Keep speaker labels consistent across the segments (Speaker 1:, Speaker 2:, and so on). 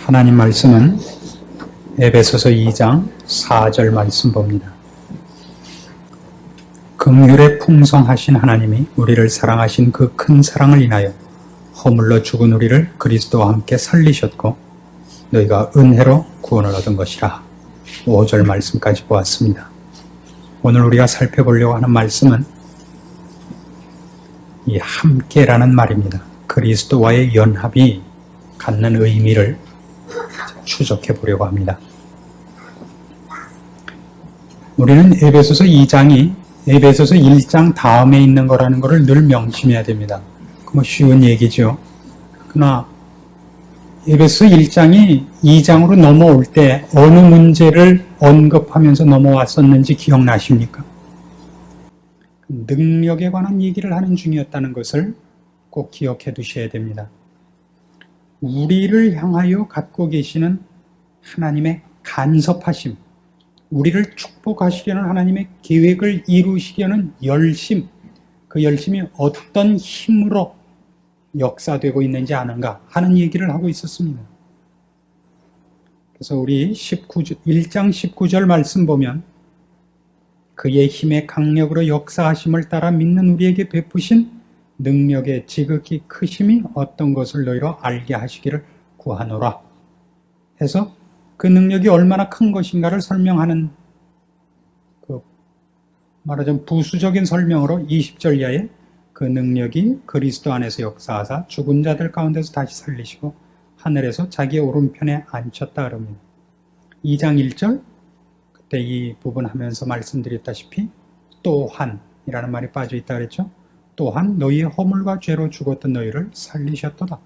Speaker 1: 하나님 말씀은 에베소서 2장 4절 말씀 봅니다. 긍휼에 풍성하신 하나님이 우리를 사랑하신 그 큰 사랑을 인하여 허물러 죽은 우리를 그리스도와 함께 살리셨고 너희가 은혜로 구원을 얻은 것이라. 5절 말씀까지 보았습니다. 오늘 우리가 살펴보려고 하는 말씀은 이 함께라는 말입니다. 그리스도와의 연합이 갖는 의미를 추적해 보려고 합니다. 우리는 에베소서 2장이 에베소서 1장 다음에 있는 거라는 것을 늘 명심해야 됩니다. 쉬운 얘기죠. 그러나 에베소서 1장이 2장으로 넘어올 때 어느 문제를 언급하면서 넘어왔었는지 기억나십니까? 능력에 관한 얘기를 하는 중이었다는 것을 꼭 기억해 두셔야 됩니다. 우리를 향하여 갖고 계시는 하나님의 간섭하심, 우리를 축복하시려는 하나님의 계획을 이루시려는 열심, 그 열심이 어떤 힘으로 역사되고 있는지 아는가 하는 얘기를 하고 있었습니다. 그래서 우리 1장 19절 말씀 보면 그의 힘의 강력으로 역사하심을 따라 믿는 우리에게 베푸신 능력의 지극히 크심이 어떤 것을 너희로 알게 하시기를 구하노라 해서 그 능력이 얼마나 큰 것인가를 설명하는 말하자면 부수적인 설명으로 20절 이하에 그 능력이 그리스도 안에서 역사하사 죽은 자들 가운데서 다시 살리시고 하늘에서 자기의 오른편에 앉혔다 그럽니다. 2장 1절 그때 이 부분 하면서 말씀드렸다시피 또한이라는 말이 빠져 있다 그랬죠. 또한 너희의 허물과 죄로 죽었던 너희를 살리셨도다.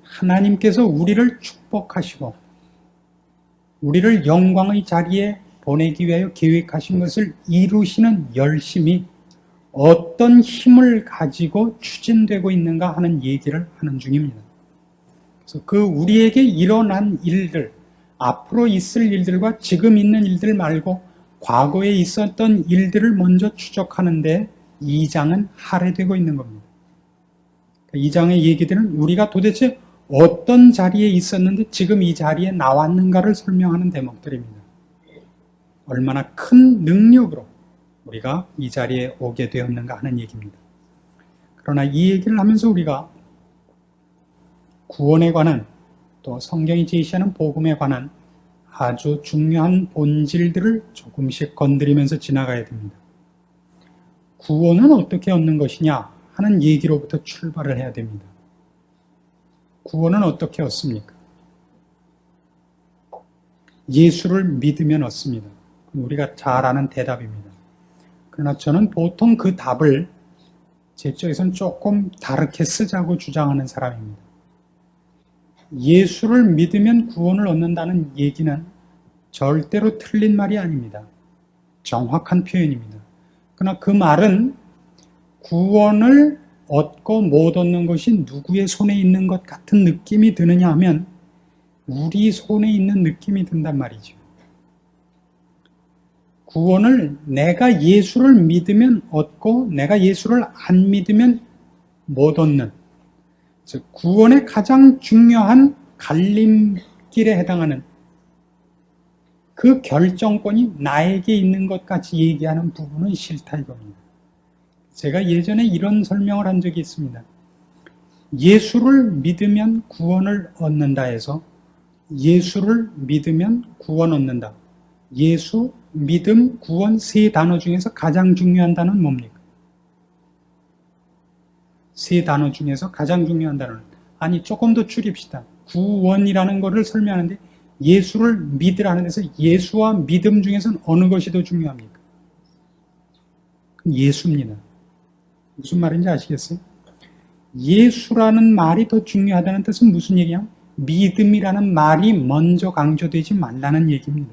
Speaker 1: 하나님께서 우리를 축복하시고 우리를 영광의 자리에 보내기 위하여 계획하신 것을 이루시는 열심이 어떤 힘을 가지고 추진되고 있는가 하는 얘기를 하는 중입니다. 그래서 그 우리에게 일어난 일들, 앞으로 있을 일들과 지금 있는 일들 말고 과거에 있었던 일들을 먼저 추적하는데 2장은 할애되고 있는 겁니다. 2장의 얘기들은 우리가 도대체 어떤 자리에 있었는데 지금 이 자리에 나왔는가를 설명하는 대목들입니다. 얼마나 큰 능력으로 우리가 이 자리에 오게 되었는가 하는 얘기입니다. 그러나 이 얘기를 하면서 우리가 구원에 관한 또 성경이 제시하는 복음에 관한 아주 중요한 본질들을 조금씩 건드리면서 지나가야 됩니다. 구원은 어떻게 얻는 것이냐 하는 얘기로부터 출발을 해야 됩니다. 구원은 어떻게 얻습니까? 예수를 믿으면 얻습니다. 우리가 잘 아는 대답입니다. 그러나 저는 보통 그 답을 제 쪽에서는 조금 다르게 쓰자고 주장하는 사람입니다. 예수를 믿으면 구원을 얻는다는 얘기는 절대로 틀린 말이 아닙니다. 정확한 표현입니다. 그러나 그 말은 구원을 얻고 못 얻는 것이 누구의 손에 있는 것 같은 느낌이 드느냐 하면 우리 손에 있는 느낌이 든단 말이죠. 구원을 내가 예수를 믿으면 얻고 내가 예수를 안 믿으면 못 얻는, 즉 구원의 가장 중요한 갈림길에 해당하는 그 결정권이 나에게 있는 것 같이 얘기하는 부분은 싫다 이겁니다. 제가 예전에 이런 설명을 한 적이 있습니다. 예수를 믿으면 구원을 얻는다 해서 예수를 믿으면 구원 얻는다. 예수, 믿음, 구원 세 단어 중에서 가장 중요한 단어는 뭡니까? 세 단어 중에서 가장 중요한 단어는 아니 조금 더 줄입시다. 구원이라는 것을 설명하는데 예수를 믿으라는 데서 예수와 믿음 중에서는 어느 것이 더 중요합니까? 예수입니다. 무슨 말인지 아시겠어요? 예수라는 말이 더 중요하다는 뜻은 무슨 얘기냐? 믿음이라는 말이 먼저 강조되지 말라는 얘기입니다.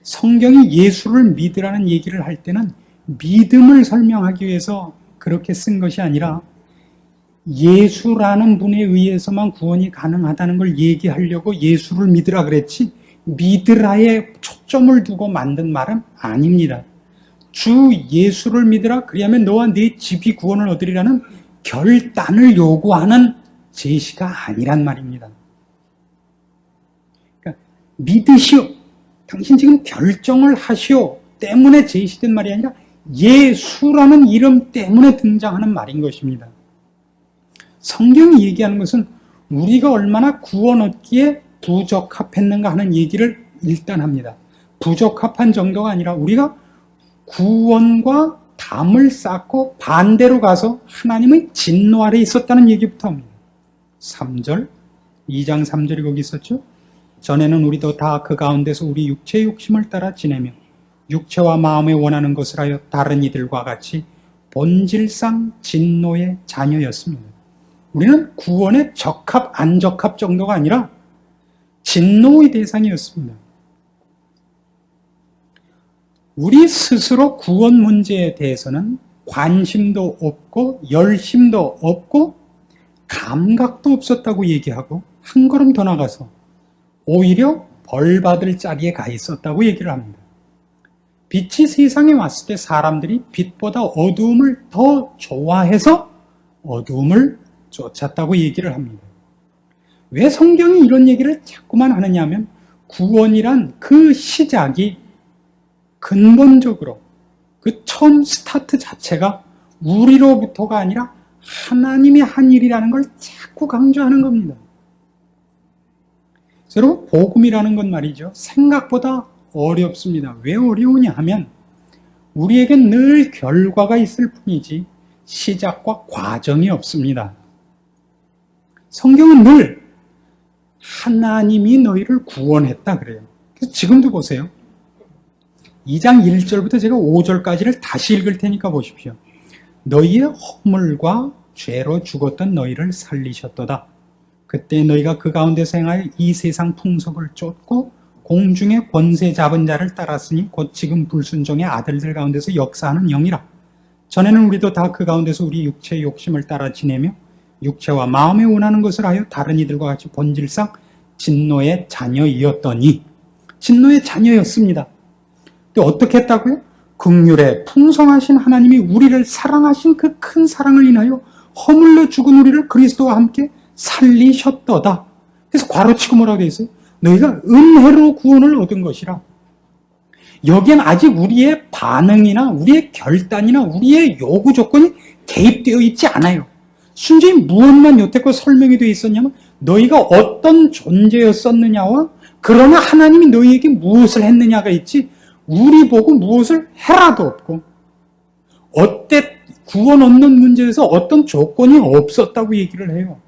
Speaker 1: 성경이 예수를 믿으라는 얘기를 할 때는 믿음을 설명하기 위해서 그렇게 쓴 것이 아니라 예수라는 분에 의해서만 구원이 가능하다는 걸 얘기하려고 예수를 믿으라 그랬지 믿으라에 초점을 두고 만든 말은 아닙니다. 주 예수를 믿으라 그리하면 너와 네 집이 구원을 얻으리라는 결단을 요구하는 제시가 아니란 말입니다. 그러니까 믿으시오. 당신 지금 결정을 하시오. 때문에 제시된 말이 아니라 예수라는 이름 때문에 등장하는 말인 것입니다. 성경이 얘기하는 것은 우리가 얼마나 구원 얻기에 부적합했는가 하는 얘기를 일단 합니다. 부적합한 정도가 아니라 우리가 구원과 담을 쌓고 반대로 가서 하나님의 진노 아래 있었다는 얘기부터 합니다. 3절, 2장 3절이 거기 있었죠. 전에는 우리도 다 그 가운데서 우리 육체의 욕심을 따라 지내며 육체와 마음에 원하는 것을 하여 다른 이들과 같이 본질상 진노의 자녀였습니다. 우리는 구원의 적합, 안 적합 정도가 아니라 진노의 대상이었습니다. 우리 스스로 구원 문제에 대해서는 관심도 없고 열심도 없고 감각도 없었다고 얘기하고 한 걸음 더 나가서 오히려 벌받을 자리에 가 있었다고 얘기를 합니다. 빛이 세상에 왔을 때 사람들이 빛보다 어두움을 더 좋아해서 어두움을 쫓았다고 얘기를 합니다. 왜 성경이 이런 얘기를 자꾸만 하느냐 하면 구원이란 그 시작이 근본적으로 그 처음 스타트 자체가 우리로부터가 아니라 하나님이 한 일이라는 걸 자꾸 강조하는 겁니다. 여러분, 복음이라는 건 말이죠. 생각보다 어렵습니다. 왜 어려우냐 하면 우리에겐 늘 결과가 있을 뿐이지 시작과 과정이 없습니다. 성경은 늘 하나님이 너희를 구원했다 그래요. 그래서 지금도 보세요. 2장 1절부터 제가 5절까지를 다시 읽을 테니까 보십시오. 너희의 허물과 죄로 죽었던 너희를 살리셨도다. 그때 너희가 그 가운데서 행하여 이 세상 풍속을 쫓고 공중의 권세 잡은 자를 따랐으니 곧 지금 불순종의 아들들 가운데서 역사하는 영이라. 전에는 우리도 다 그 가운데서 우리 육체의 욕심을 따라 지내며 육체와 마음에 원하는 것을 하여 다른 이들과 같이 본질상 진노의 자녀이었더니, 진노의 자녀였습니다. 또 어떻게 했다고요? 긍휼에 풍성하신 하나님이 우리를 사랑하신 그 큰 사랑을 인하여 허물로 죽은 우리를 그리스도와 함께 살리셨도다. 그래서 괄호치고 뭐라고 되어 있어요? 너희가 은혜로 구원을 얻은 것이라. 여기엔 아직 우리의 반응이나 우리의 결단이나 우리의 요구 조건이 개입되어 있지 않아요. 순전히 무엇만 여태껏 설명이 되어 있었냐면 너희가 어떤 존재였었느냐와 그러나 하나님이 너희에게 무엇을 했느냐가 있지 우리 보고 무엇을 해라도 없고 어때 구원 얻는 문제에서 어떤 조건이 없었다고 얘기를 해요.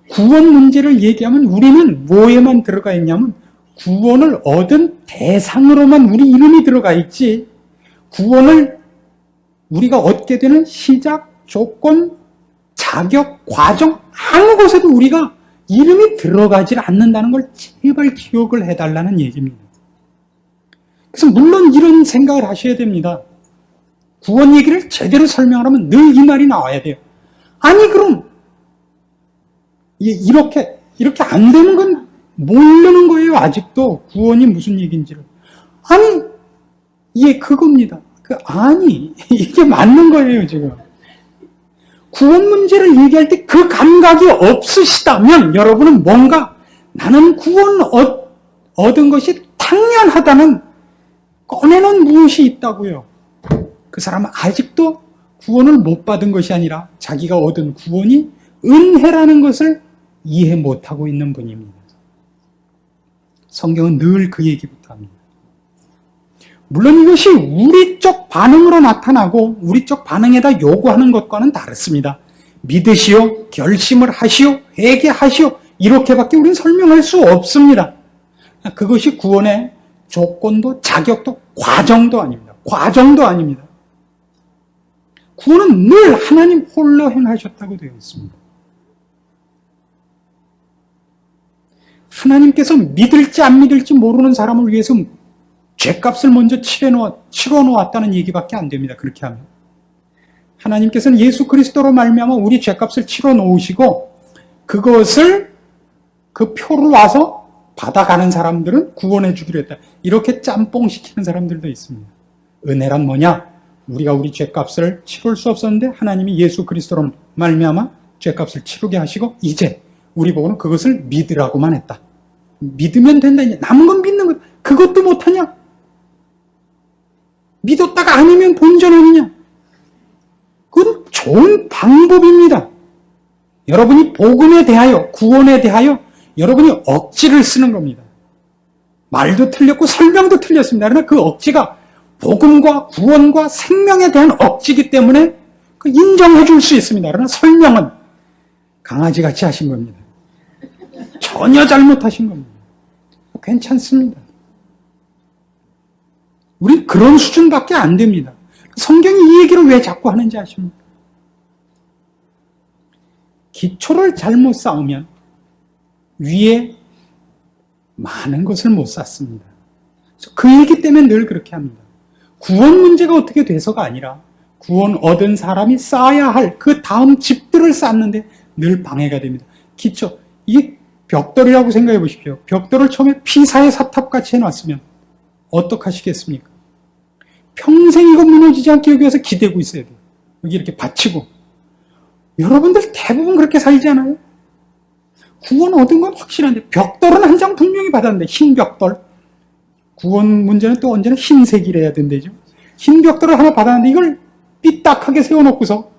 Speaker 1: 구원 문제를 얘기하면 우리는 뭐에만 들어가 있냐면 구원을 얻은 대상으로만 우리 이름이 들어가 있지 구원을 우리가 얻게 되는 시작, 조건, 자격, 과정 아무 곳에도 우리가 이름이 들어가질 않는다는 걸 제발 기억을 해달라는 얘기입니다. 그래서 물론 이런 생각을 하셔야 됩니다. 구원 얘기를 제대로 설명하려면 늘 이 말이 나와야 돼요. 아니 그럼 이렇게 안 되는 건 모르는 거예요. 아직도 구원이 무슨 얘기인지를. 아니 이게 그겁니다. 아니 이게 맞는 거예요. 지금 구원 문제를 얘기할 때 그 감각이 없으시다면 여러분은 뭔가 나는 구원 얻은 것이 당연하다는 꺼내놓은 무엇이 있다고요. 그 사람은 아직도 구원을 못 받은 것이 아니라 자기가 얻은 구원이 은혜라는 것을 이해 못하고 있는 분입니다. 성경은 늘 그 얘기부터 합니다. 물론 이것이 우리 쪽 반응으로 나타나고 우리 쪽 반응에다 요구하는 것과는 다릅니다. 믿으시오, 결심을 하시오, 회개하시오 이렇게밖에 우리는 설명할 수 없습니다. 그것이 구원의 조건도 자격도 과정도 아닙니다. 과정도 아닙니다. 구원은 늘 하나님 홀로 행하셨다고 되어 있습니다. 하나님께서 믿을지 안 믿을지 모르는 사람을 위해서 죄값을 먼저 치러 놓았다는 얘기밖에 안 됩니다. 그렇게 하면 하나님께서는 예수 그리스도로 말미암아 우리 죄값을 치러 놓으시고 그것을 그 표를 와서 받아가는 사람들은 구원해 주기로 했다. 이렇게 짬뽕 시키는 사람들도 있습니다. 은혜란 뭐냐? 우리가 우리 죄값을 치를 수 없었는데 하나님이 예수 그리스도로 말미암아 죗값을 치르게 하시고 이제 우리 보고는 그것을 믿으라고만 했다. 믿으면 된다. 이제 남은 건 믿는 것. 그것도 못하냐? 믿었다가 아니면 본전 아니냐? 그건 좋은 방법입니다. 여러분이 복음에 대하여, 구원에 대하여 여러분이 억지를 쓰는 겁니다. 말도 틀렸고 설명도 틀렸습니다. 그러나 그 억지가 복음과 구원과 생명에 대한 억지이기 때문에 인정해 줄 수 있습니다. 그러나 설명은 강아지같이 하신 겁니다. 전혀 잘못하신 겁니다. 괜찮습니다. 우린 그런 수준밖에 안 됩니다. 성경이 이 얘기를 왜 자꾸 하는지 아십니까? 기초를 잘못 쌓으면 위에 많은 것을 못 쌓습니다. 그 얘기 때문에 늘 그렇게 합니다. 구원 문제가 어떻게 돼서가 아니라 구원 얻은 사람이 쌓아야 할 그 다음 집들을 쌓는데 늘 방해가 됩니다. 기초, 이게 벽돌이라고 생각해 보십시오. 벽돌을 처음에 피사의 사탑같이 해놨으면 어떡하시겠습니까? 평생 이거 무너지지 않게 여기 와서 기대고 있어야 돼요. 여기 이렇게 받치고. 여러분들 대부분 그렇게 살지 않아요? 구원 얻은 건 확실한데 벽돌은 한 장 분명히 받았는데 흰 벽돌. 구원 문제는 또 언제나 흰색이라야 된대죠. 흰 벽돌을 하나 받았는데 이걸 삐딱하게 세워놓고서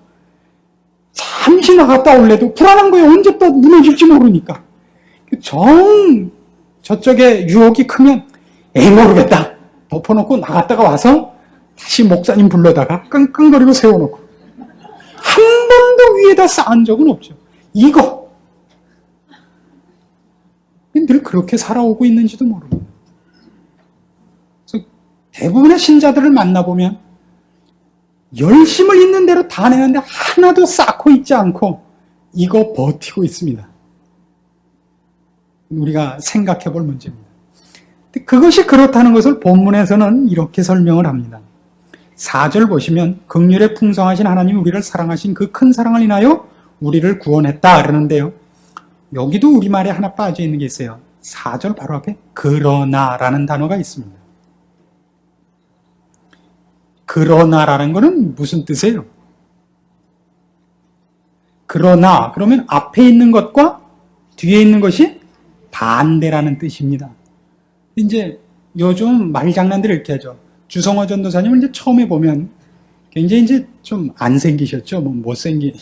Speaker 1: 잠시 나갔다 올래도 불안한 거예요. 언제 또 무너질지 모르니까. 저쪽에 유혹이 크면 에이 모르겠다 덮어놓고 나갔다가 와서 다시 목사님 불러다가 끙끙거리고 세워놓고 한 번도 위에다 쌓은 적은 없죠. 이거 늘 그렇게 살아오고 있는지도 모릅니다. 그래서 대부분의 신자들을 만나보면 열심을 있는 대로 다 내는데 하나도 쌓고 있지 않고 이거 버티고 있습니다. 우리가 생각해 볼 문제입니다. 그것이 그렇다는 것을 본문에서는 이렇게 설명을 합니다. 4절 보시면 긍휼에 풍성하신 하나님이 우리를 사랑하신 그 큰 사랑을 인하여 우리를 구원했다 그러는데요. 여기도 우리말에 하나 빠져 있는 게 있어요. 4절 바로 앞에 그러나라는 단어가 있습니다. 그러나라는 것은 무슨 뜻이에요? 그러나 그러면 앞에 있는 것과 뒤에 있는 것이 반대라는 뜻입니다. 이제 요즘 말장난들 이렇게 하죠. 주성호 전도사님을 이제 처음에 보면 굉장히 이제 좀 안 생기셨죠. 뭐 못생긴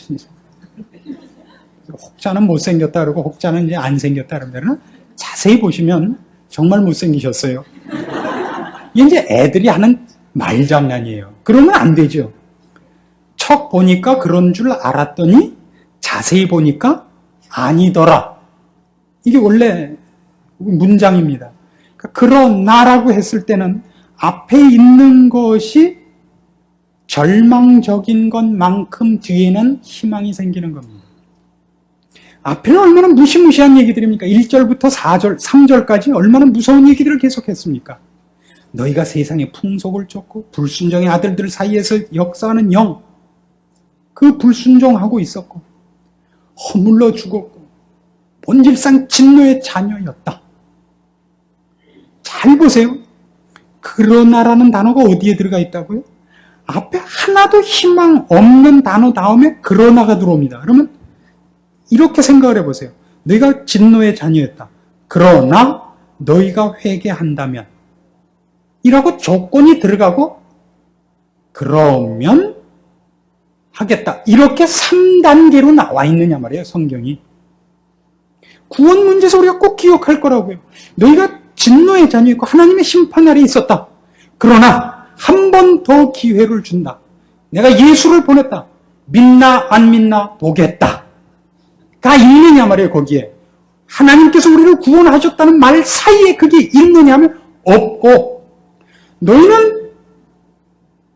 Speaker 1: 혹자는 못생겼다 그러고 혹자는 이제 안 생겼다 그러면 자세히 보시면 정말 못생기셨어요. 이게 이제 애들이 하는 말장난이에요. 그러면 안 되죠. 척 보니까 그런 줄 알았더니 자세히 보니까 아니더라. 이게 원래 문장입니다. 그러나라고 했을 때는 앞에 있는 것이 절망적인 것만큼 뒤에는 희망이 생기는 겁니다. 앞에는 얼마나 무시무시한 얘기들입니까? 1절부터 4절, 3절까지 얼마나 무서운 얘기들을 계속했습니까? 너희가 세상의 풍속을 쫓고 불순종의 아들들 사이에서 역사하는 영, 그 불순종하고 있었고 허물러 죽었고 본질상 진노의 자녀였다. 잘 보세요. 그러나라는 단어가 어디에 들어가 있다고요? 앞에 하나도 희망 없는 단어 다음에 그러나가 들어옵니다. 그러면 이렇게 생각을 해보세요. 너희가 진노의 자녀였다. 그러나 너희가 회개한다면 이라고 조건이 들어가고 그러면 하겠다. 이렇게 3단계로 나와 있느냐 말이에요. 성경이. 구원 문제에서 우리가 꼭 기억할 거라고요. 너희가 진노의 자녀였고 하나님의 심판 아래 있었다. 그러나 한 번 더 기회를 준다. 내가 예수를 보냈다. 믿나 안 믿나 보겠다. 가 있느냐 말이에요. 거기에. 하나님께서 우리를 구원하셨다는 말 사이에 그게 있느냐 하면 없고 너희는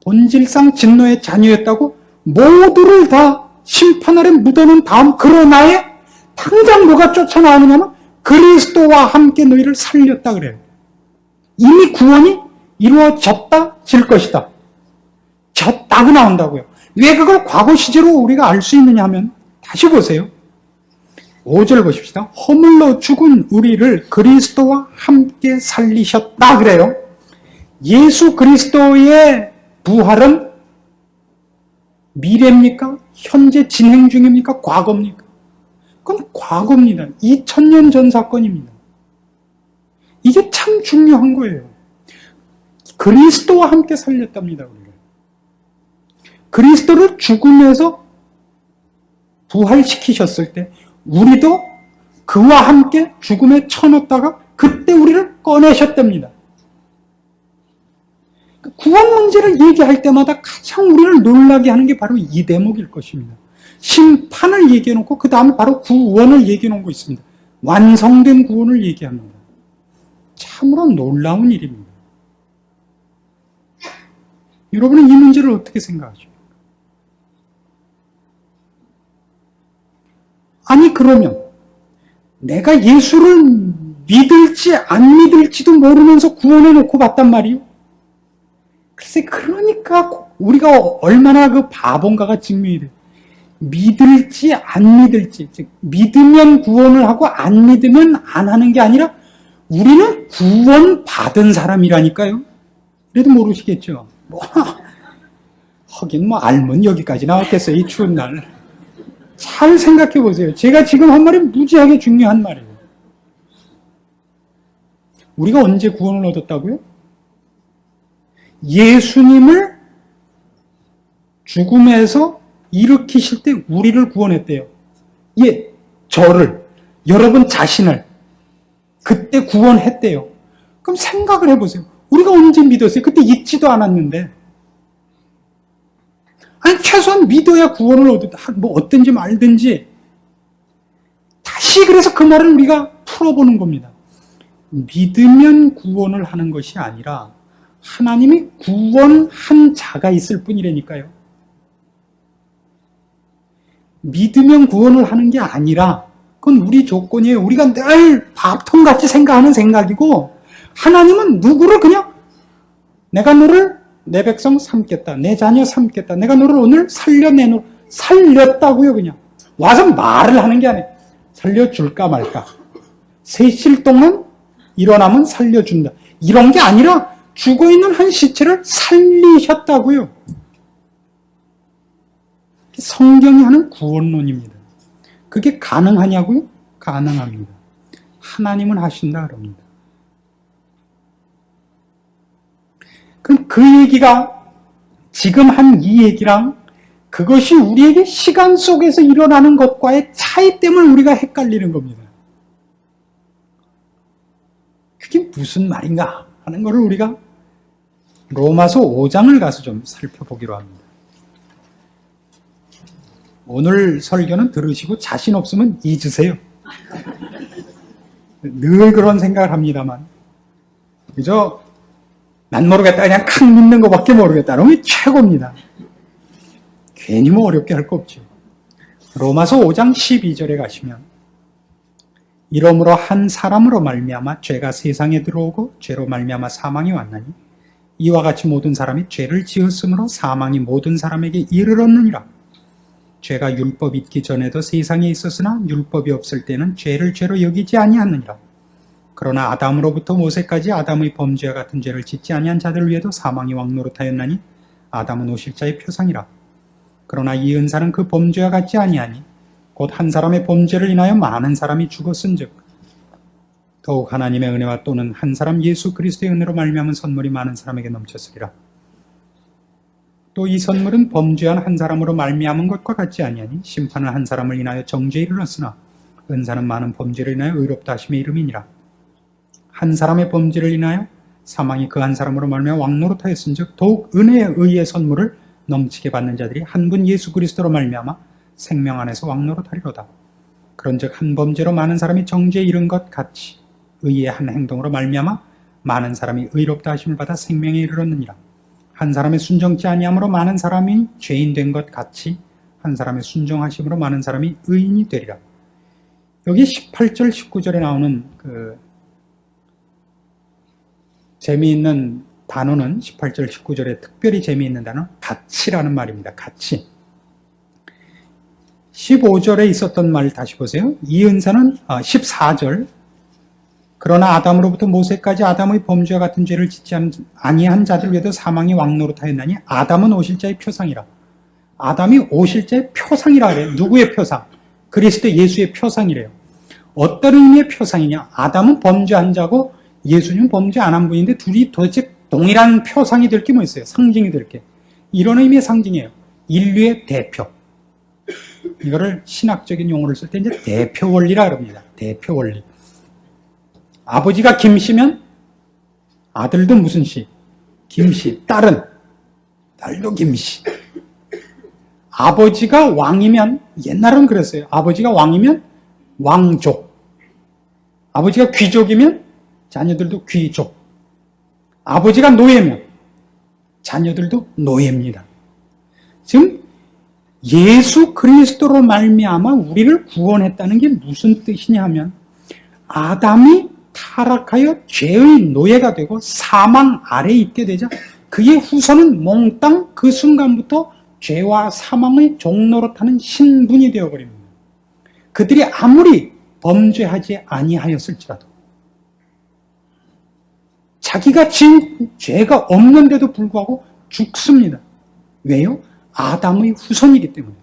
Speaker 1: 본질상 진노의 자녀였다고 모두를 다 심판 아래 묻어놓은 다음 그러나에 당장 뭐가 쫓아나오느냐면 그리스도와 함께 너희를 살렸다 그래요. 이미 구원이 이루어졌다 질 것이다. 졌다고 나온다고요. 왜 그걸 과거 시제로 우리가 알 수 있느냐 하면 다시 보세요. 5절 보십시다. 허물로 죽은 우리를 그리스도와 함께 살리셨다 그래요. 예수 그리스도의 부활은 미래입니까? 현재 진행 중입니까? 과거입니까? 그건 과거입니다. 2000년 전 사건입니다. 이게 참 중요한 거예요. 그리스도와 함께 살렸답니다, 우리를. 그리스도를 죽음에서 부활시키셨을 때 우리도 그와 함께 죽음에 쳐넣었다가 그때 우리를 꺼내셨답니다. 구원 문제를 얘기할 때마다 가장 우리를 놀라게 하는 게 바로 이 대목일 것입니다. 심판을 얘기해 놓고 그 다음에 바로 구원을 얘기해 놓고 있습니다. 완성된 구원을 얘기합니다. 참으로 놀라운 일입니다. 여러분은 이 문제를 어떻게 생각하십니까? 아니 그러면 내가 예수를 믿을지 안 믿을지도 모르면서 구원해 놓고 봤단 말이요. 글쎄 그러니까 우리가 얼마나 그 바본가가 증명이 돼요. 믿을지 안 믿을지, 즉 믿으면 구원을 하고 안 믿으면 안 하는 게 아니라 우리는 구원 받은 사람이라니까요. 그래도 모르시겠죠. 하긴 알면 여기까지 나왔겠어요. 이 추운 날. 잘 생각해 보세요. 제가 지금 한 말이 무지하게 중요한 말이에요. 우리가 언제 구원을 얻었다고요? 예수님을 죽음에서 일으키실 때 우리를 구원했대요. 예, 저를, 여러분 자신을 그때 구원했대요. 그럼 생각을 해보세요. 우리가 언제 믿었어요? 그때 잊지도 않았는데. 아니 최소한 믿어야 구원을 얻었다. 뭐 어떤지 말든지. 다시 그래서 그 말을 우리가 풀어보는 겁니다. 믿으면 구원을 하는 것이 아니라 하나님이 구원한 자가 있을 뿐이라니까요. 믿으면 구원을 하는 게 아니라 그건 우리 조건이에요. 우리가 늘 밥통같이 생각하는 생각이고 하나님은 누구를 그냥 내가 너를 내 백성 삼겠다. 내 자녀 삼겠다. 내가 너를 오늘 살려내놓 살렸다고요. 그냥 와서 말을 하는 게 아니에요. 살려줄까 말까. 셋일 동안 일어나면 살려준다. 이런 게 아니라 죽어있는 한 시체를 살리셨다고요. 성경이 하는 구원론입니다. 그게 가능하냐고요? 가능합니다. 하나님은 하신다 그럽니다. 그럼 그 얘기가 지금 한 이 얘기랑 그것이 우리에게 시간 속에서 일어나는 것과의 차이 때문에 우리가 헷갈리는 겁니다. 그게 무슨 말인가 하는 것을 우리가 로마서 5장을 가서 좀 살펴보기로 합니다. 오늘 설교는 들으시고 자신 없으면 잊으세요. 늘 그런 생각을 합니다만 그저 난 모르겠다 그냥 칵 믿는 것밖에 모르겠다 그러면 최고입니다. 괜히 뭐 어렵게 할 거 없죠. 로마서 5장 12절에 가시면 이러므로 한 사람으로 말미암아 죄가 세상에 들어오고 죄로 말미암아 사망이 왔나니 이와 같이 모든 사람이 죄를 지었으므로 사망이 모든 사람에게 이르렀느니라. 죄가 율법이 있기 전에도 세상에 있었으나 율법이 없을 때는 죄를 죄로 여기지 아니하느니라. 그러나 아담으로부터 모세까지 아담의 범죄와 같은 죄를 짓지 아니한 자들 위에도 사망이 왕노릇하였나니 아담은 오실자의 표상이라. 그러나 이 은사는 그 범죄와 같지 아니하니 곧 한 사람의 범죄를 인하여 많은 사람이 죽었은즉 더욱 하나님의 은혜와 또는 한 사람 예수 그리스도의 은혜로 말미암은 선물이 많은 사람에게 넘쳤으리라. 또 이 선물은 범죄한 한 사람으로 말미암은 것과 같지 아니하니 심판은 한 사람을 인하여 정죄에 이르렀으나 은사는 많은 범죄를 인하여 의롭다 하심의 이름이니라. 한 사람의 범죄를 인하여 사망이 그 한 사람으로 말미암아 왕노릇하였은즉 더욱 은혜의 의의 선물을 넘치게 받는 자들이 한 분 예수 그리스도로 말미암아 생명 안에서 왕노릇하리로다. 그런즉 한 범죄로 많은 사람이 정죄에 이른 것 같이 의의 한 행동으로 말미암아 많은 사람이 의롭다 하심을 받아 생명에 이르렀느니라. 한 사람의 순종치 아니함으로 많은 사람이 죄인 된 것 같이 한 사람의 순종하심으로 많은 사람이 의인이 되리라. 여기 18절 19절에 나오는 그 재미있는 단어는 18절 19절에 특별히 재미있는 단어는 같이라는 말입니다. 같이. 15절에 있었던 말 다시 보세요. 이 은사는 14절 그러나 아담으로부터 모세까지 아담의 범죄와 같은 죄를 짓지 아니한 자들 외에도 사망이 왕노릇하였나니 아담은 오실 자의 표상이라. 아담이 오실자의 표상이라 그래요. 누구의 표상? 그리스도 예수의 표상이래요. 어떤 의미의 표상이냐? 아담은 범죄한 자고 예수님은 범죄 안 한 분인데 둘이 도대체 동일한 표상이 될 게 뭐 있어요? 상징이 될 게. 이런 의미의 상징이에요. 인류의 대표. 이거를 신학적인 용어를 쓸 때 이제 대표 원리라 그럽니다. 대표 원리. 아버지가 김씨면 아들도 무슨 씨? 김씨. 딸도 김씨. 아버지가 왕이면, 옛날은 그랬어요. 아버지가 왕이면 왕족. 아버지가 귀족이면 자녀들도 귀족. 아버지가 노예면 자녀들도 노예입니다. 지금 예수 그리스도로 말미암아 우리를 구원했다는 게 무슨 뜻이냐 하면 아담이 타락하여 죄의 노예가 되고 사망 아래에 있게 되자 그의 후손은 몽땅 그 순간부터 죄와 사망의 종로로 타는 신분이 되어버립니다. 그들이 아무리 범죄하지 아니하였을지라도 자기가 지은 죄가 없는데도 불구하고 죽습니다. 왜요? 아담의 후손이기 때문에.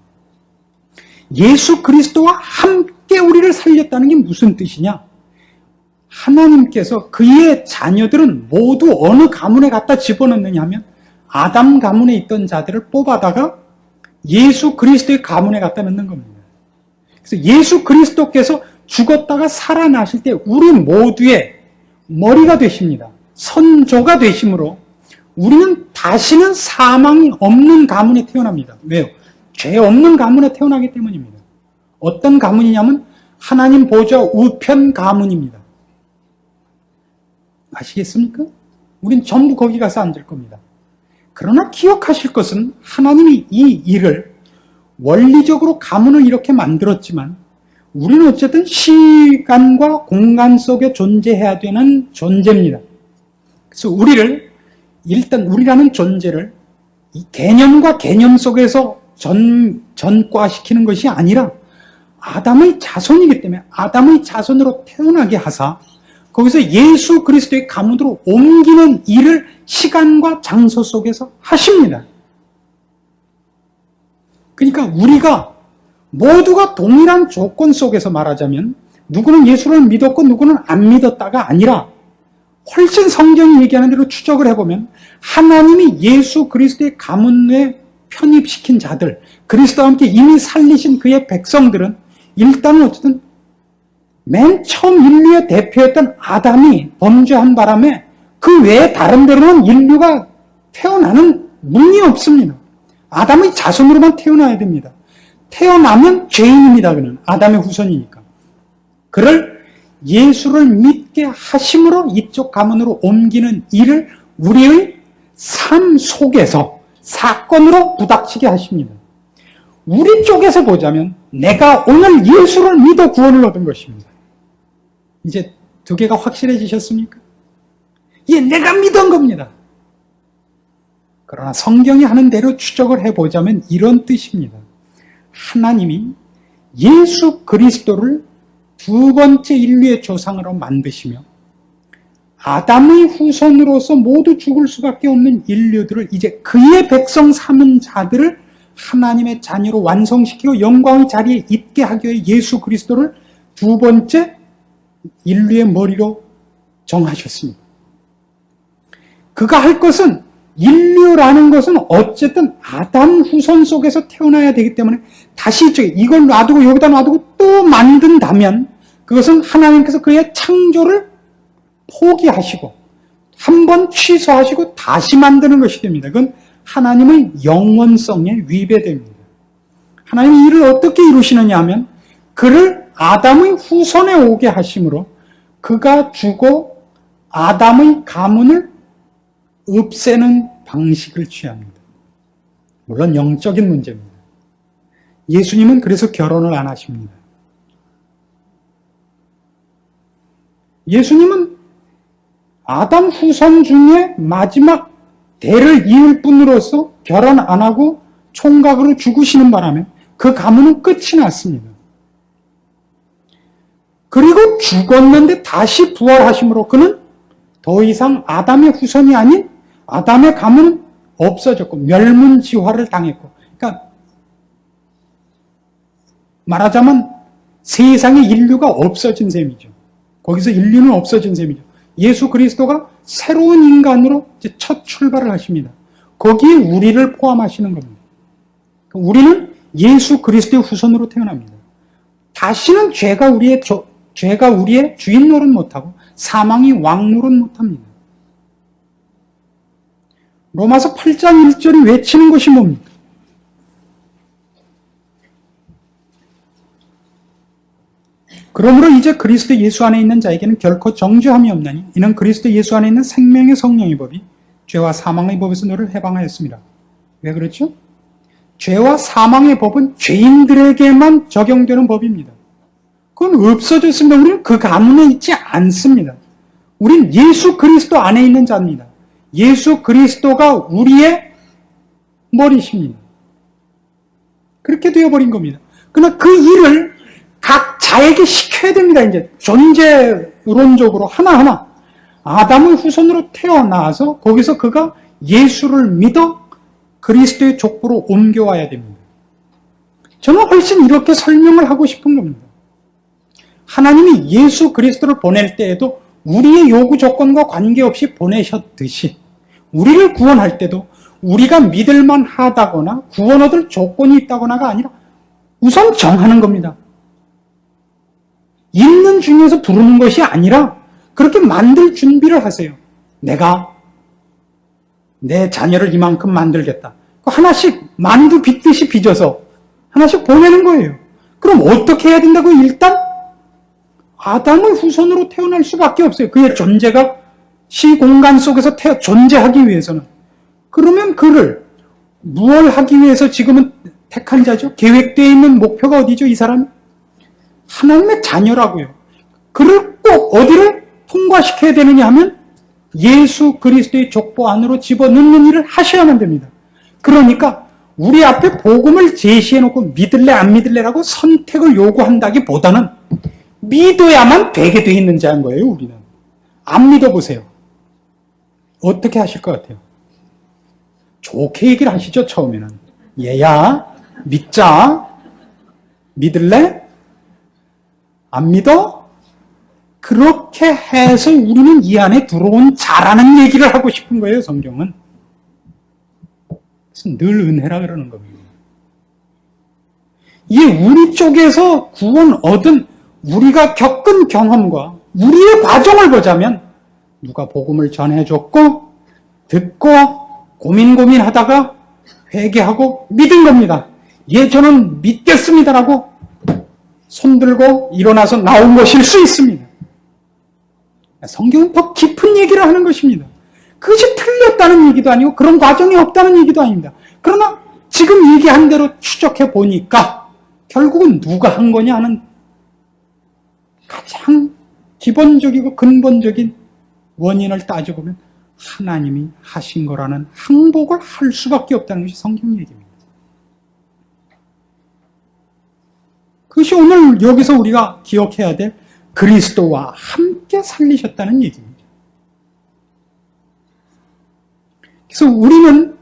Speaker 1: 예수 그리스도와 함께 우리를 살렸다는 게 무슨 뜻이냐? 하나님께서 그의 자녀들은 모두 어느 가문에 갖다 집어넣느냐 하면 아담 가문에 있던 자들을 뽑아다가 예수 그리스도의 가문에 갖다 넣는 겁니다. 그래서 예수 그리스도께서 죽었다가 살아나실 때 우리 모두의 머리가 되십니다. 선조가 되심으로 우리는 다시는 사망이 없는 가문에 태어납니다. 왜요? 죄 없는 가문에 태어나기 때문입니다. 어떤 가문이냐면 하나님 보좌 우편 가문입니다. 아시겠습니까? 우린 전부 거기 가서 앉을 겁니다. 그러나 기억하실 것은 하나님이 이 일을 원리적으로 가문을 이렇게 만들었지만 우리는 어쨌든 시간과 공간 속에 존재해야 되는 존재입니다. 그래서 우리라는 존재를 이 개념과 개념 속에서 전과시키는 것이 아니라 아담의 자손이기 때문에 아담의 자손으로 태어나게 하사 거기서 예수 그리스도의 가문으로 옮기는 일을 시간과 장소 속에서 하십니다. 그러니까 우리가 모두가 동일한 조건 속에서 말하자면 누구는 예수를 믿었고 누구는 안 믿었다가 아니라 훨씬 성경이 얘기하는 대로 추적을 해보면 하나님이 예수 그리스도의 가문에 편입시킨 자들, 그리스도와 함께 이미 살리신 그의 백성들은 일단은 어쨌든 맨 처음 인류의 대표였던 아담이 범죄한 바람에 그 외에 다른 데로는 인류가 태어나는 문이 없습니다. 아담의 자손으로만 태어나야 됩니다. 태어나면 죄인입니다. 그는 아담의 후손이니까. 그를 예수를 믿게 하심으로 이쪽 가문으로 옮기는 일을 우리의 삶 속에서 사건으로 부닥치게 하십니다. 우리 쪽에서 보자면 내가 오늘 예수를 믿어 구원을 얻은 것입니다. 이제 두 개가 확실해지셨습니까? 예, 내가 믿은 겁니다. 그러나 성경이 하는 대로 추적을 해보자면 이런 뜻입니다. 하나님이 예수 그리스도를 두 번째 인류의 조상으로 만드시며 아담의 후손으로서 모두 죽을 수밖에 없는 인류들을 이제 그의 백성 삼은 자들을 하나님의 자녀로 완성시키고 영광의 자리에 있게 하기 위해 예수 그리스도를 두 번째 인류의 머리로 정하셨습니다. 그가 할 것은 인류라는 것은 어쨌든 아담 후손 속에서 태어나야 되기 때문에 다시 이걸 놔두고 여기다 놔두고 또 만든다면 그것은 하나님께서 그의 창조를 포기하시고 한번 취소하시고 다시 만드는 것이 됩니다. 그건 하나님의 영원성에 위배됩니다. 하나님이 이를 어떻게 이루시느냐 하면 그를 아담의 후손에 오게 하심으로 그가 죽어 아담의 가문을 없애는 방식을 취합니다. 물론 영적인 문제입니다. 예수님은 그래서 결혼을 안 하십니다. 예수님은 아담 후손 중에 마지막 대를 이을 분으로서 결혼 안 하고 총각으로 죽으시는 바람에 그 가문은 끝이 났습니다. 그리고 죽었는데 다시 부활하심으로 그는 더 이상 아담의 후손이 아닌 아담의 가문은 없어졌고 멸문지화를 당했고, 그러니까 말하자면 세상에 인류가 없어진 셈이죠. 거기서 인류는 없어진 셈이죠. 예수 그리스도가 새로운 인간으로 이제 첫 출발을 하십니다. 거기에 우리를 포함하시는 겁니다. 우리는 예수 그리스도의 후손으로 태어납니다. 다시는 죄가 우리의 주인 노릇 못하고 사망이 왕 노릇 못합니다. 로마서 8장 1절이 외치는 것이 뭡니까? 그러므로 이제 그리스도 예수 안에 있는 자에게는 결코 정죄함이 없나니 이는 그리스도 예수 안에 있는 생명의 성령의 법이 죄와 사망의 법에서 너를 해방하였습니다. 왜 그렇죠? 죄와 사망의 법은 죄인들에게만 적용되는 법입니다. 그건 없어졌습니다. 우리는 그 가문에 있지 않습니다. 우린 예수 그리스도 안에 있는 자입니다. 예수 그리스도가 우리의 머리십니다. 그렇게 되어버린 겁니다. 그러나 그 일을 각 자에게 시켜야 됩니다. 이제 존재론적으로 하나하나 아담의 후손으로 태어나서 거기서 그가 예수를 믿어 그리스도의 족보로 옮겨와야 됩니다. 저는 훨씬 이렇게 설명을 하고 싶은 겁니다. 하나님이 예수 그리스도를 보낼 때에도 우리의 요구 조건과 관계없이 보내셨듯이 우리를 구원할 때도 우리가 믿을만 하다거나 구원 얻을 조건이 있다거나가 아니라 우선 정하는 겁니다. 있는 중에서 부르는 것이 아니라 그렇게 만들 준비를 하세요. 내가 내 자녀를 이만큼 만들겠다. 하나씩 만두 빚듯이 빚어서 하나씩 보내는 거예요. 그럼 어떻게 해야 된다고? 일단 아담의 후손으로 태어날 수밖에 없어요. 그의 존재가 시공간 속에서 존재하기 위해서는. 그러면 그를 무엇을 하기 위해서 지금은 택한 자죠? 계획되어 있는 목표가 어디죠? 이 사람? 하나님의 자녀라고요. 그를 꼭 어디를 통과시켜야 되느냐 하면 예수 그리스도의 족보 안으로 집어넣는 일을 하셔야만 됩니다. 그러니까 우리 앞에 복음을 제시해놓고 믿을래 안 믿을래라고 선택을 요구한다기보다는 믿어야만 되게 돼 있는 자인 거예요. 우리는. 안 믿어보세요. 어떻게 하실 것 같아요? 좋게 얘기를 하시죠. 처음에는. 얘야 믿자. 믿을래? 안 믿어? 그렇게 해서 우리는 이 안에 들어온 자라는 얘기를 하고 싶은 거예요. 성경은. 늘 은혜라 그러는 겁니다. 이게 우리 쪽에서 구원 얻은 우리가 겪은 경험과 우리의 과정을 보자면 누가 복음을 전해줬고 듣고 고민하다가 회개하고 믿은 겁니다. 예, 저는 믿겠습니다라고 손들고 일어나서 나온 것일 수 있습니다. 성경은 더 깊은 얘기를 하는 것입니다. 그것이 틀렸다는 얘기도 아니고 그런 과정이 없다는 얘기도 아닙니다. 그러나 지금 얘기한 대로 추적해 보니까 결국은 누가 한 거냐 하는 가장 기본적이고 근본적인 원인을 따져보면 하나님이 하신 거라는 항복을 할 수밖에 없다는 것이 성경 얘기입니다. 그것이 오늘 여기서 우리가 기억해야 될 그리스도와 함께 살리셨다는 얘기입니다. 그래서 우리는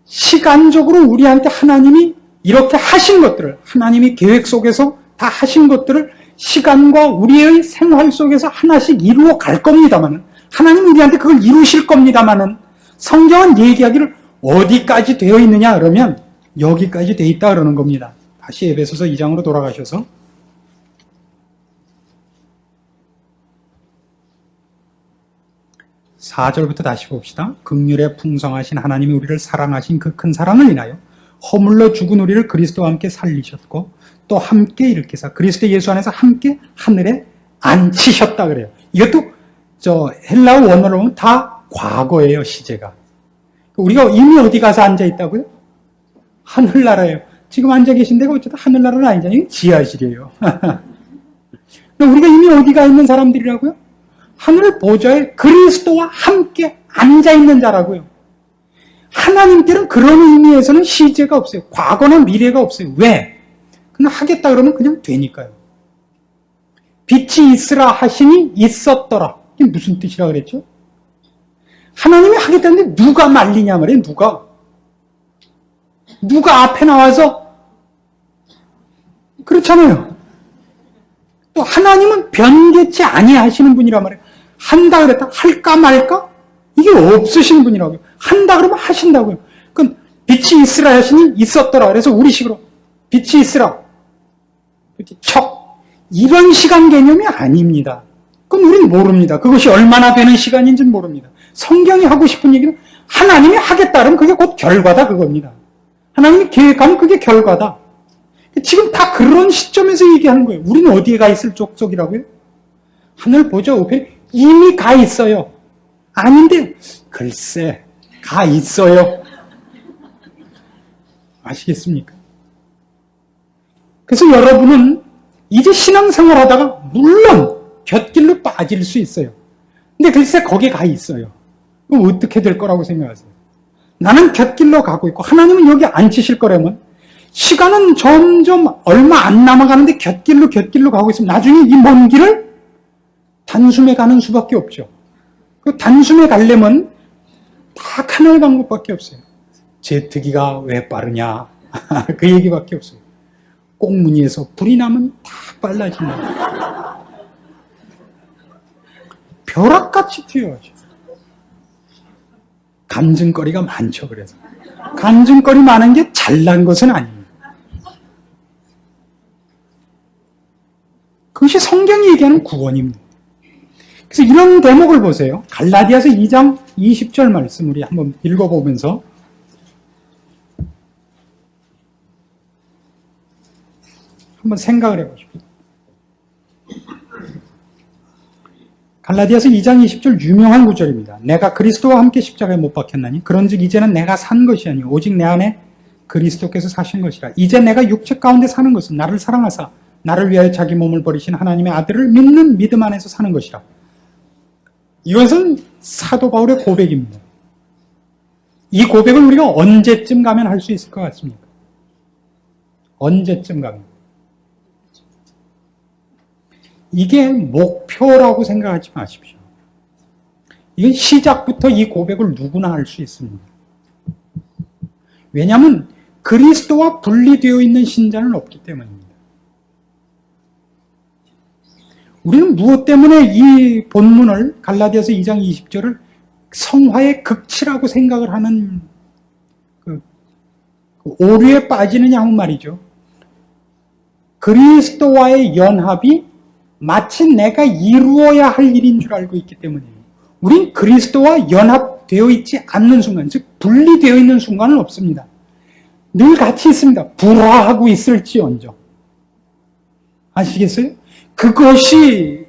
Speaker 1: 시간적으로 우리한테 하나님이 이렇게 하신 것들을, 하나님이 계획 속에서 다 하신 것들을 시간과 우리의 생활 속에서 하나씩 이루어 갈 겁니다만은, 하나님은 우리한테 그걸 이루실 겁니다만은, 성경은 얘기하기를 어디까지 되어 있느냐 그러면 여기까지 되어 있다 그러는 겁니다. 다시 에베소서 2장으로 돌아가셔서 4절부터 다시 봅시다. 긍휼에 풍성하신 하나님이 우리를 사랑하신 그 큰 사랑을 인하여 허물러 죽은 우리를 그리스도와 함께 살리셨고 또 함께 일으키사 그리스도 예수 안에서 함께 하늘에 앉히셨다 그래요. 이것도 헬라어 원어로 보면 다 과거예요. 시제가. 우리가 이미 어디 가서 앉아 있다고요? 하늘나라예요. 지금 앉아 계신 데가 어쨌든 하늘나라는 아니잖아요. 지하실이에요. 우리가 이미 어디 가 있는 사람들이라고요? 하늘 보좌에 그리스도와 함께 앉아 있는 자라고요. 하나님께는 그런 의미에서는 시제가 없어요. 과거나 미래가 없어요. 왜? 그냥 하겠다 그러면 그냥 되니까요. 빛이 있으라 하시니 있었더라. 이게 무슨 뜻이라 그랬죠? 하나님이 하겠다는데 누가 말리냐 말이에요. 누가 앞에 나와서 그렇잖아요. 또 하나님은 변개치 아니하시는 분이란 말이에요. 한다 그랬다 할까 말까? 이게 없으신 분이라고요. 한다 그러면 하신다고요. 그럼 빛이 있으라 하시니 있었더라. 그래서 우리식으로 빛이 있으라. 척. 이런 시간 개념이 아닙니다. 그건 우리는 모릅니다. 그것이 얼마나 되는 시간인지는 모릅니다. 성경이 하고 싶은 얘기는 하나님이 하겠다 그러면 그게 곧 결과다 그겁니다. 하나님이 계획하면 그게 결과다. 지금 다 그런 시점에서 얘기하는 거예요. 우리는 어디에 가 있을 족속이라고요? 하늘 보죠. 옆에 이미 가 있어요. 아닌데 글쎄 가 있어요. 아시겠습니까? 그래서 여러분은 이제 신앙생활 하다가 물론 곁길로 빠질 수 있어요. 근데 글쎄 거기에 가 있어요. 그럼 어떻게 될 거라고 생각하세요? 나는 곁길로 가고 있고 하나님은 여기 앉히실 거라면 시간은 점점 얼마 안 남아가는데 곁길로 가고 있으면 나중에 이 먼 길을 단숨에 가는 수밖에 없죠. 그 단숨에 가려면 딱 하나의 방법밖에 없어요. 제트기가 왜 빠르냐 그 얘기밖에 없어요. 꽁무니에서 불이 나면 다 빨라진다. 벼락같이 튀어야죠. 간증거리가 많죠. 그래서 간증거리 많은 게 잘난 것은 아닙니다. 그것이 성경이 얘기하는 구원입니다. 그래서 이런 대목을 보세요. 갈라디아서 2장 20절 말씀 우리 한번 읽어보면서 한번 생각을 해보십시오. 갈라디아서 2장 20절 유명한 구절입니다. 내가 그리스도와 함께 십자가에 못 박혔나니 그런즉 이제는 내가 산 것이 아니요 오직 내 안에 그리스도께서 사신 것이라. 이제 내가 육체 가운데 사는 것은 나를 사랑하사 나를 위하여 자기 몸을 버리신 하나님의 아들을 믿는 믿음 안에서 사는 것이라. 이것은 사도 바울의 고백입니다. 이 고백을 우리가 언제쯤 가면 할 수 있을 것 같습니까? 언제쯤 가면? 이게 목표라고 생각하지 마십시오. 이건 시작부터 이 고백을 누구나 할 수 있습니다. 왜냐하면 그리스도와 분리되어 있는 신자는 없기 때문입니다. 우리는 무엇 때문에 이 본문을 갈라디아서 2장 20절을 성화의 극치라고 생각을 하는 그 오류에 빠지느냐 하면 말이죠. 그리스도와의 연합이 마치 내가 이루어야 할 일인 줄 알고 있기 때문이에요. 우린 그리스도와 연합되어 있지 않는 순간, 즉 분리되어 있는 순간은 없습니다. 늘 같이 있습니다. 불화하고 있을지언정. 아시겠어요? 그것이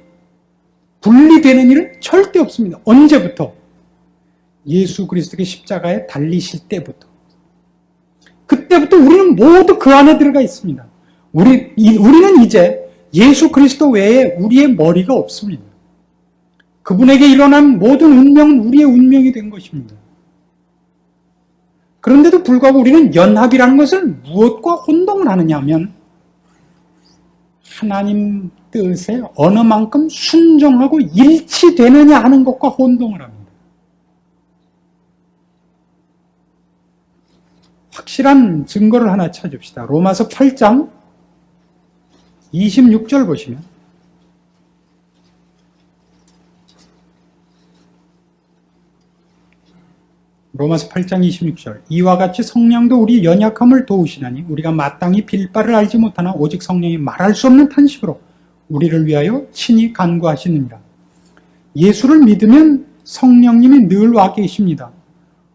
Speaker 1: 분리되는 일은 절대 없습니다. 언제부터? 예수 그리스도의 십자가에 달리실 때부터. 그때부터 우리는 모두 그 안에 들어가 있습니다. 우리는 이제 예수 그리스도 외에 우리의 머리가 없습니다. 그분에게 일어난 모든 운명은 우리의 운명이 된 것입니다. 그런데도 불구하고 우리는 연합이라는 것을 무엇과 혼동을 하느냐 하면 하나님 뜻에 어느 만큼 순종하고 일치되느냐 하는 것과 혼동을 합니다. 확실한 증거를 하나 찾읍시다. 로마서 8장 26절 보시면 로마서 8장 26절 이와 같이 성령도 우리 연약함을 도우시나니 우리가 마땅히 빌 바를 알지 못하나 오직 성령이 말할 수 없는 탄식으로 우리를 위하여 친히 간구하시느니라. 예수를 믿으면 성령님이 늘 와 계십니다.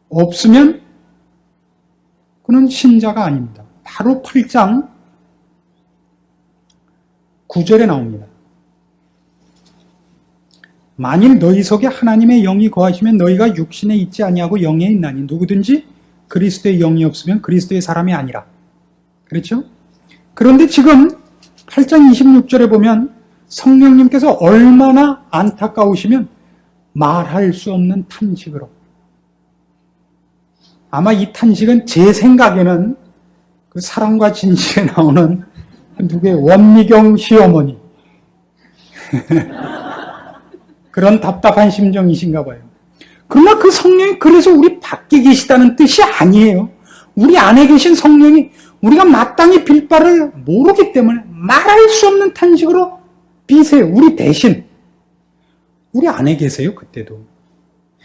Speaker 1: 없으면 그는 신자가 아닙니다. 바로 8장 9절에 나옵니다. 만일 너희 속에 하나님의 영이 거하시면 너희가 육신에 있지 아니하고 영에 있나니 누구든지 그리스도의 영이 없으면 그리스도의 사람이 아니라. 그렇죠? 그런데 지금 8장 26절에 보면 성령님께서 얼마나 안타까우시면 말할 수 없는 탄식으로. 아마 이 탄식은 제 생각에는 그 사랑과 진실에 나오는 누구의 원미경 시어머니 그런 답답한 심정이신가 봐요. 그러나 그 성령이 그래서 우리 밖에 계시다는 뜻이 아니에요. 우리 안에 계신 성령이 우리가 마땅히 빌 바를 모르기 때문에 말할 수 없는 탄식으로 비세요. 우리 대신. 우리 안에 계세요. 그때도.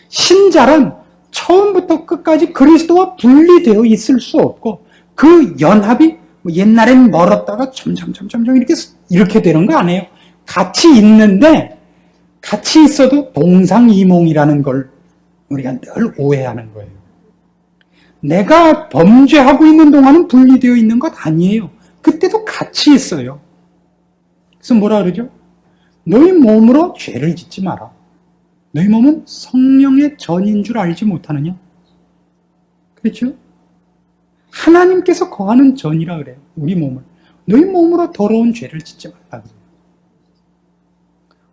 Speaker 1: 신자란 처음부터 끝까지 그리스도와 분리되어 있을 수 없고 그 연합이 옛날엔 멀었다가 점점 이렇게 되는 거 아니에요. 같이 있는데 같이 있어도 동상이몽이라는 걸 우리가 늘 오해하는 거예요. 내가 범죄하고 있는 동안은 분리되어 있는 것 아니에요. 그때도 같이 있어요. 그래서 뭐라 그러죠? 너희 몸으로 죄를 짓지 마라. 너희 몸은 성령의 전인 줄 알지 못하느냐? 그렇죠? 하나님께서 거하는 전이라 그래요. 우리 몸을. 너희 몸으로 더러운 죄를 짓지 말라 그래요.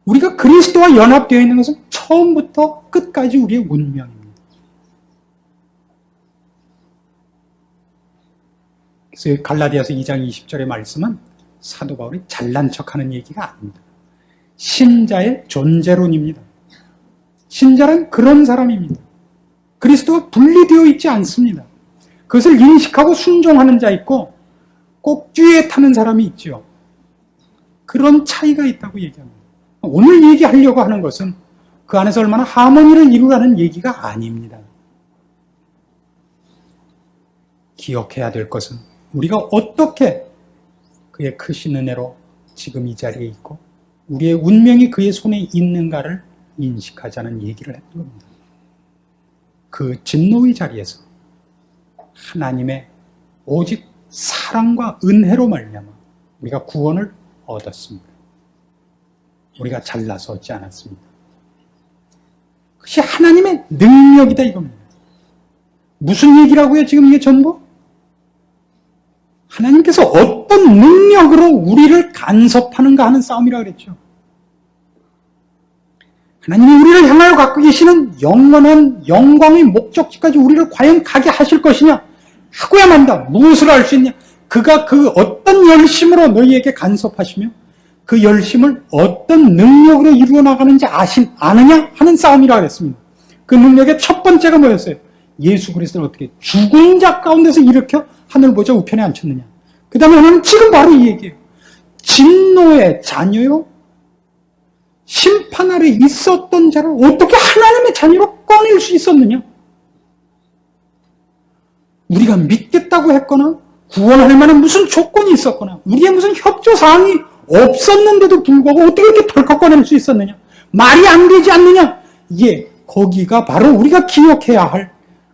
Speaker 1: 우리가 그리스도와 연합되어 있는 것은 처음부터 끝까지 우리의 운명입니다. 그래서 갈라디아서 2장 20절의 말씀은 사도 바울이 잘난 척하는 얘기가 아닙니다. 신자의 존재론입니다. 신자는 그런 사람입니다. 그리스도와 분리되어 있지 않습니다. 그것을 인식하고 순종하는 자 있고 꼭지에 타는 사람이 있죠. 그런 차이가 있다고 얘기합니다. 오늘 얘기하려고 하는 것은 그 안에서 얼마나 하모니를 이루라는 얘기가 아닙니다. 기억해야 될 것은 우리가 어떻게 그의 크신 은혜로 지금 이 자리에 있고 우리의 운명이 그의 손에 있는가를 인식하자는 얘기를 했던 겁니다. 그 진노의 자리에서 하나님의 오직 사랑과 은혜로 말미암아 우리가 구원을 얻었습니다. 우리가 잘나서 얻지 않았습니다. 그것이 하나님의 능력이다 이겁니다. 무슨 얘기라고요 지금 이게 전부? 하나님께서 어떤 능력으로 우리를 간섭하는가 하는 싸움이라고 그랬죠. 하나님이 우리를 향하여 갖고 계시는 영원한 영광의 목적지까지 우리를 과연 가게 하실 것이냐? 하고야 만다. 무엇을 할 수 있냐? 그가 그 어떤 열심으로 너희에게 간섭하시며 그 열심을 어떤 능력으로 이루어 나가는지 아느냐? 하는 싸움이라고 했습니다. 그 능력의 첫 번째가 뭐였어요? 예수 그리스도를 어떻게 죽은 자 가운데서 일으켜 하늘 보좌 우편에 앉혔느냐? 그 다음에 하나는 지금 바로 이 얘기예요. 진노의 자녀요? 심판 아래 있었던 자를 어떻게 하나님의 자녀로 꺼낼 수 있었느냐? 우리가 믿겠다고 했거나 구원할 만한 무슨 조건이 있었거나 우리의 무슨 협조사항이 없었는데도 불구하고 어떻게 이렇게 덜컥 꺼낼 수 있었느냐? 말이 안 되지 않느냐? 예, 거기가 바로 우리가 기억해야 할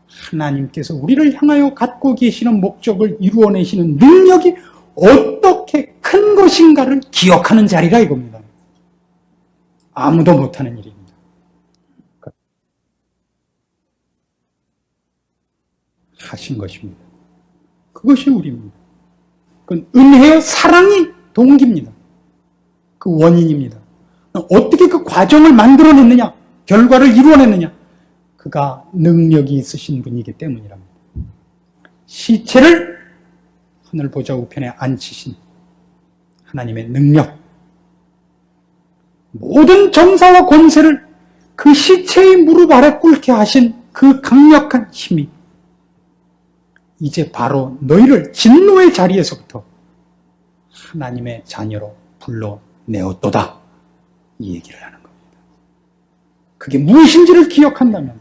Speaker 1: 하나님께서 우리를 향하여 갖고 계시는 목적을 이루어내시는 능력이 어떻게 큰 것인가를 기억하는 자리가 이겁니다. 아무도 못하는 일입니다. 하신 것입니다. 그것이 우리입니다. 그건 은혜의 사랑이 동기입니다. 그 원인입니다. 어떻게 그 과정을 만들어냈느냐, 결과를 이루어냈느냐, 그가 능력이 있으신 분이기 때문이랍니다. 시체를 하늘 보좌 우편에 앉히신 하나님의 능력, 모든 정사와 권세를 그 시체의 무릎 아래 꿇게 하신 그 강력한 힘이 이제 바로 너희를 진노의 자리에서부터 하나님의 자녀로 불러내었도다. 이 얘기를 하는 겁니다. 그게 무엇인지를 기억한다면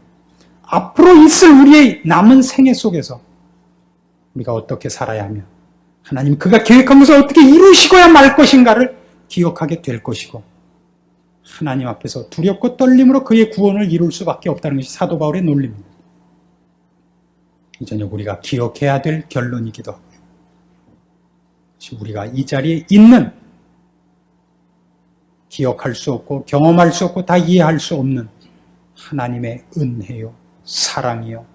Speaker 1: 앞으로 있을 우리의 남은 생애 속에서 우리가 어떻게 살아야 하며 하나님 그가 계획한 것을 어떻게 이루시고야 말 것인가를 기억하게 될 것이고 하나님 앞에서 두렵고 떨림으로 그의 구원을 이룰 수밖에 없다는 것이 사도 바울의 논리입니다. 이 저녁 우리가 기억해야 될 결론이기도 하고요. 우리가 이 자리에 있는 기억할 수 없고 경험할 수 없고 다 이해할 수 없는 하나님의 은혜요, 사랑이요,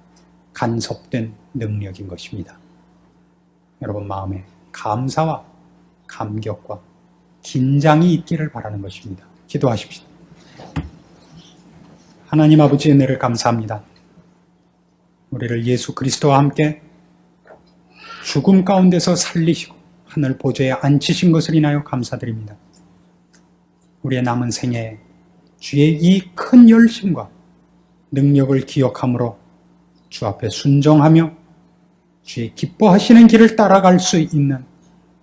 Speaker 1: 간섭된 능력인 것입니다. 여러분 마음에 감사와 감격과 긴장이 있기를 바라는 것입니다. 기도하십시오. 하나님 아버지의 은혜를 감사합니다. 우리를 예수 그리스도와 함께 죽음 가운데서 살리시고 하늘 보좌에 앉히신 것을 인하여 감사드립니다. 우리의 남은 생애에 주의 이 큰 열심과 능력을 기억함으로 주 앞에 순종하며 주의 기뻐하시는 길을 따라갈 수 있는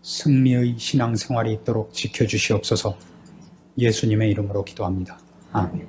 Speaker 1: 승리의 신앙생활이 있도록 지켜주시옵소서. 예수님의 이름으로 기도합니다. 아멘.